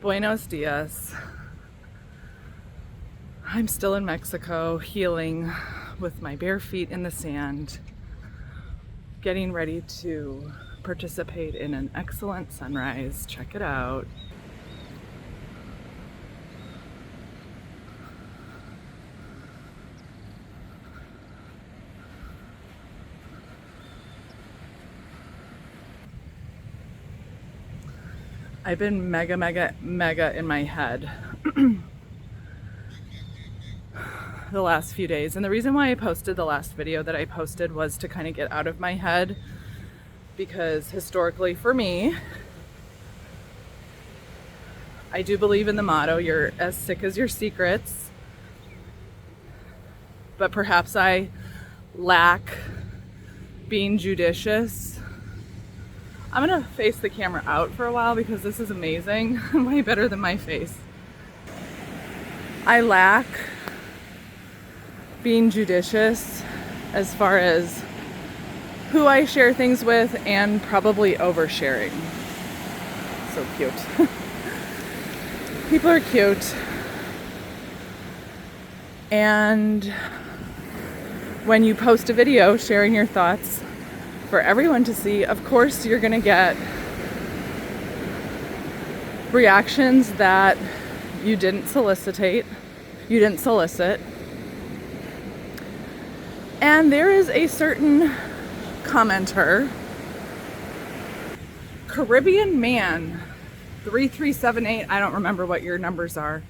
Buenos dias. I'm still in Mexico, healing with my bare feet in the sand, getting ready to participate in an excellent sunrise. Check it out. I've been mega in my head the last few days. And the reason why I posted the last video that I posted was to kind of get out of my head, because historically for me, I do believe in the motto, you're as sick as your secrets, but perhaps I lack being judicious. I'm gonna face the camera out for a while because this is amazing. Way better than my face. I lack being judicious as far as who I share things with, and probably oversharing. So cute. People are cute. And when you post a video sharing your thoughts for everyone to see, of course you're gonna get reactions that you didn't solicit. And there is a certain commenter, Caribbean Man 3378, I don't remember what your numbers are.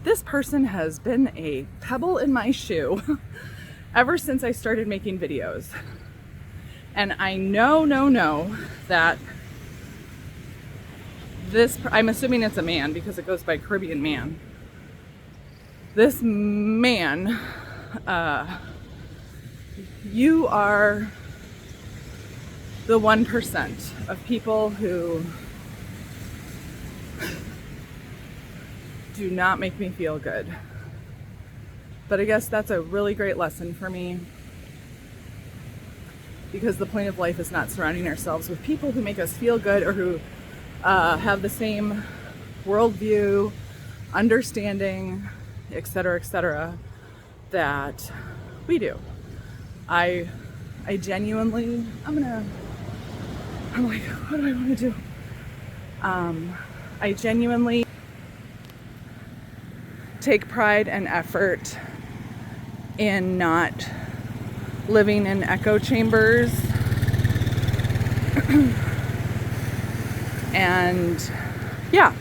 This person has been a pebble in my shoe ever since I started making videos. And I know that this, I'm assuming it's a man because it goes by Caribbean Man. This man, you are the 1% of people who do not make me feel good. But I guess that's a really great lesson for me, because the point of life is not surrounding ourselves with people who make us feel good or who have the same worldview, understanding, etc., that we do. I genuinely, I'm like, what do I want to do? I genuinely take pride and effort in not living in echo chambers. And yeah.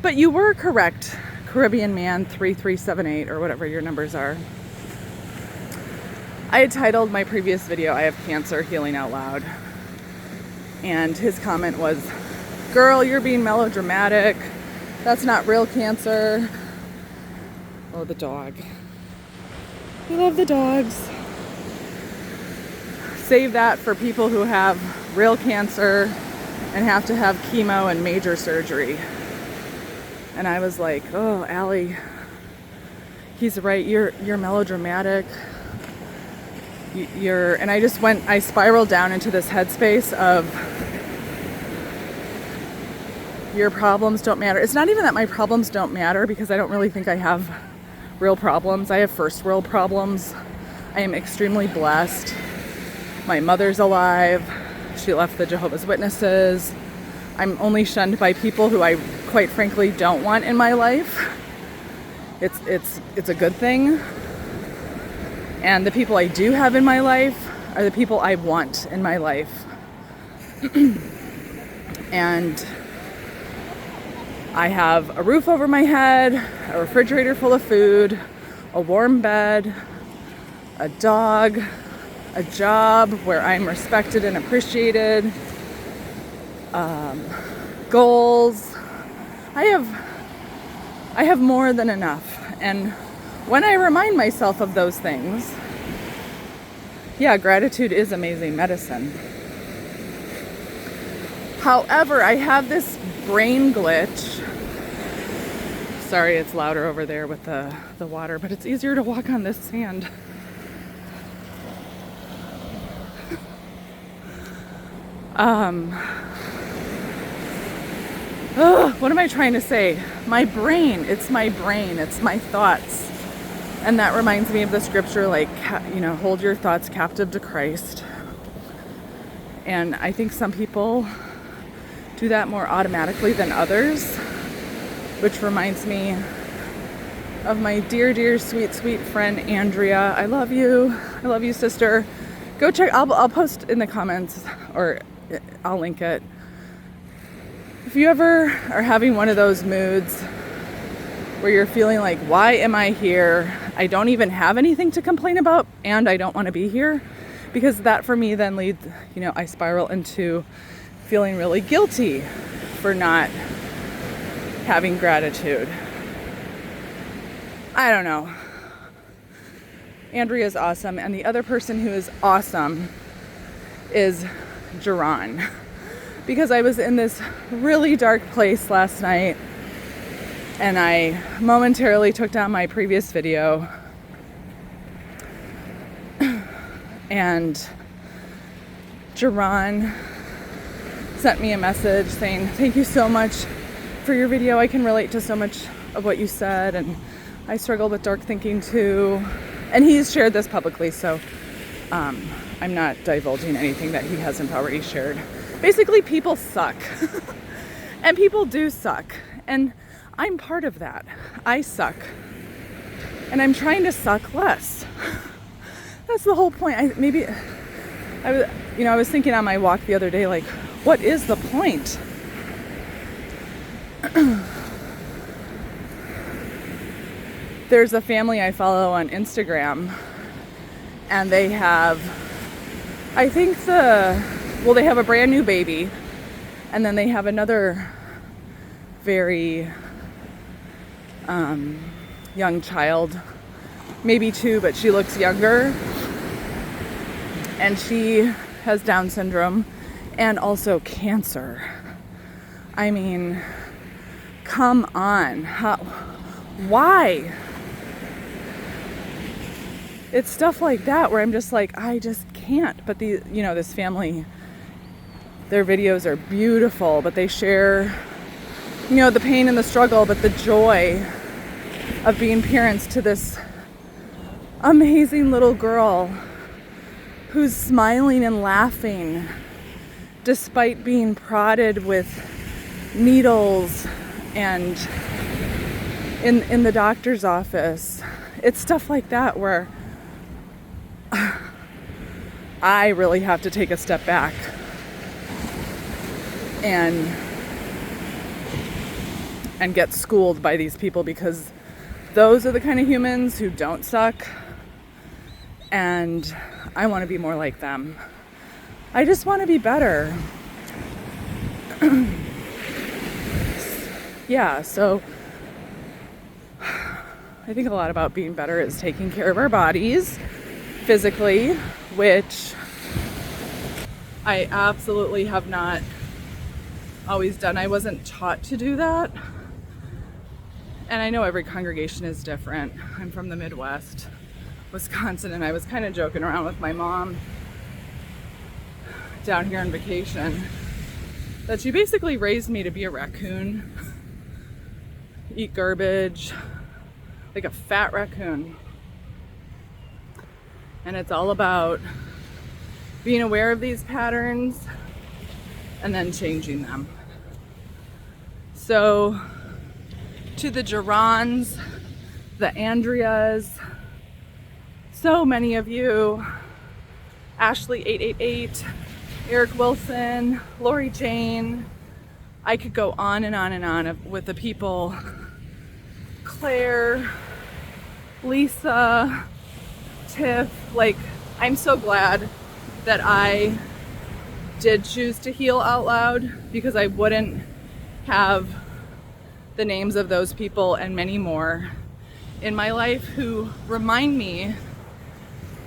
But you were correct, Caribbean Man 3378 or whatever your numbers are. I had titled my previous video, I Have Cancer, Healing Out Loud. And his comment was, girl, you're being melodramatic. That's not real cancer. Oh, the dog. I love the dogs. Save that for people who have real cancer and have to have chemo and major surgery. And I was like, oh, Allie, he's right. You're melodramatic. And I spiraled down into this headspace of your problems don't matter. It's not even that my problems don't matter, because I don't really think I have real problems. I have first world problems. I am extremely blessed. My mother's alive. She left the Jehovah's Witnesses. I'm only shunned by people who I quite frankly don't want in my life. It's a good thing. And the people I do have in my life are the people I want in my life. And I have a roof over my head, a refrigerator full of food, a warm bed, a dog, a job where I'm respected and appreciated, goals. I have more than enough. And when I remind myself of those things, yeah, gratitude is amazing medicine. However, I have this brain glitch. Sorry, it's louder over there with the water, but it's easier to walk on this sand. Ugh, what am I trying to say? My brain, it's my brain, it's my thoughts. And that reminds me of the scripture, like, hold your thoughts captive to Christ. And I think some people do that more automatically than others, which reminds me of my dear, dear, sweet, sweet friend, Andrea. I love you, sister. Go check, I'll post in the comments, or I'll link it. If you ever are having one of those moods where you're feeling like, why am I here? I don't even have anything to complain about, and I don't want to be here, because that for me then leads, I spiral into feeling really guilty for not having gratitude. I don't know. Andrea's awesome, and the other person who is awesome is Jerron. Because I was in this really dark place last night, and I momentarily took down my previous video, and Jerron sent me a message saying, thank you so much for your video. I can relate to so much of what you said, and I struggle with dark thinking too. And he's shared this publicly, so I'm not divulging anything that he hasn't already shared. Basically, people suck. And people do suck. And I'm part of that. I suck. And I'm trying to suck less. That's the whole point. I was thinking on my walk the other day, like, what is the point? There's a family I follow on Instagram, and they have, they have a brand new baby, and then they have another very young child, maybe 2, but she looks younger, and she has Down syndrome and also cancer. I mean, come on. Why? It's stuff like that where I'm just like, I just can't. But this family, their videos are beautiful, but they share, the pain and the struggle, but the joy of being parents to this amazing little girl who's smiling and laughing despite being prodded with needles and in the doctor's office. It's stuff like that where I really have to take a step back and get schooled by these people, because those are the kind of humans who don't suck, and I want to be more like them. I just want to be better. Yeah, so I think a lot about being better is taking care of our bodies physically, which I absolutely have not always done. I wasn't taught to do that. And I know every congregation is different. I'm from the Midwest, Wisconsin, and I was kind of joking around with my mom down here on vacation that she basically raised me to be a raccoon, eat garbage, like a fat raccoon. And it's all about being aware of these patterns and then changing them. So to the Jerrons, the Andreas, so many of you, Ashley888, Eric Wilson, Lori Jane, I could go on and on and on with the people, Claire, Lisa, Tiff. Like, I'm so glad that I did choose to heal out loud, because I wouldn't have the names of those people and many more in my life who remind me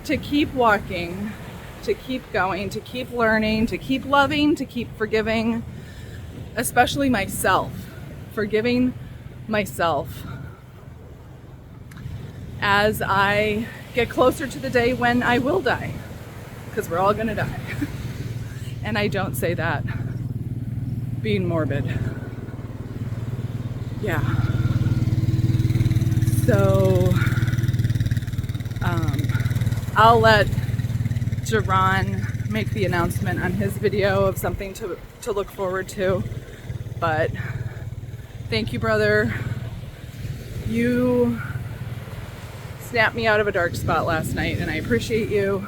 to keep walking, to keep going, to keep learning, to keep loving, to keep forgiving, especially myself, forgiving myself as I get closer to the day when I will die, because we're all gonna die. And I don't say that being morbid. yeah. So I'll let Jaron make the announcement on his video of something to look forward to. But thank you, brother. You snapped me out of a dark spot last night, and I appreciate you.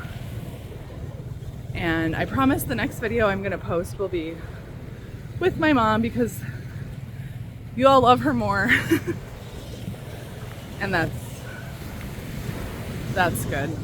And I promise the next video I'm gonna post will be with my mom, because you all love her more. And that's good.